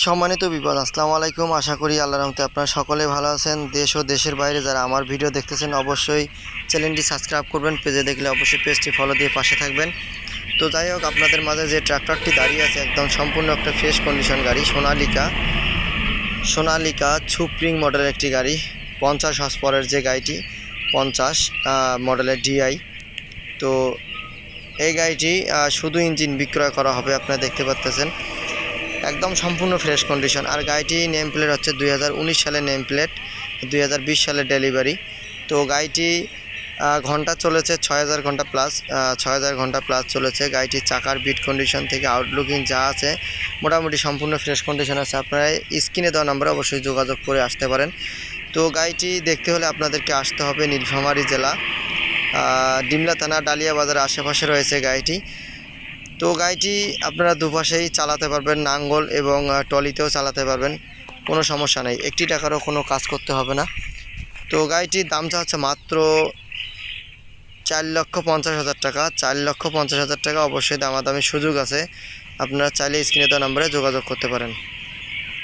সম্মানিত বিপদ, আসসালামু আলাইকুম। আশা করি আল্লাহর রহমতে আপনারা সকলে ভালো আছেন। দেশ ও দেশের বাইরে যারা আমার ভিডিও দেখতেছেন অবশ্যই চ্যানেলটি সাবস্ক্রাইব করবেন। পেজে দেখলে অবশ্যই পেজটি ফলো দিয়ে পাশে থাকবেন। তো যাই হোক, আপনাদের মাঝে যে ট্রাক্টরটি দাঁড়িয়ে আছে একদম সম্পূর্ণ একটা ফ্রেশ কন্ডিশন গাড়ি, সোনালিকা সুপ্রিং মডেলের একটি গাড়ি। 50 হর্স পাওয়ারের যে গাড়িটি, 50 মডেলের ডিআই। তো এই গাড়িটি শুধু ইঞ্জিন বিক্রয় করা হবে। আপনারা দেখতে পাচ্ছেন একদম সম্পূর্ণ ফ্রেশ কন্ডিশন। আর গাড়িটি নেম প্লেট হচ্ছে 2019 সালের নেম প্লেট, 2020 সালের ডেলিভারি। তো গাড়িটি ঘন্টা চলেছে 6000 ঘন্টা প্লাস, 6000 ঘন্টা প্লাস চলেছে। গাড়িটির চাকার বিট কন্ডিশন থেকে আউটলুকিং যা আছে মোটামুটি সম্পূর্ণ ফ্রেশ কন্ডিশন আছে। আপনারা স্ক্রিনে দেওয়া নম্বরে অবশ্যই যোগাযোগ করে আসতে পারেন। তো গাড়িটি দেখতে হলে আপনাদেরকে আসতে হবে নীলফামারী জেলা, ডিমলা থানা, ডালিয়া বাজারের আশেপাশে রয়েছে গাড়িটি। তো গাড়িটি আপনারা দুপাশেই চালাতে পারবেন, নাঙ্গল এবং টলিতেও চালাতে পারবেন, কোনো সমস্যা নেই। 1 টাকারও কোনো কাজ করতে হবে না। তো গাড়িটির দাম চাচ্ছে মাত্র 4,50,000 টাকা। 4,50,000 টাকা। অবশ্যই দামাদামি সুযোগ আছে। আপনারা চাইলে স্ক্রিনে দেওয়া নম্বরে যোগাযোগ করতে পারেন।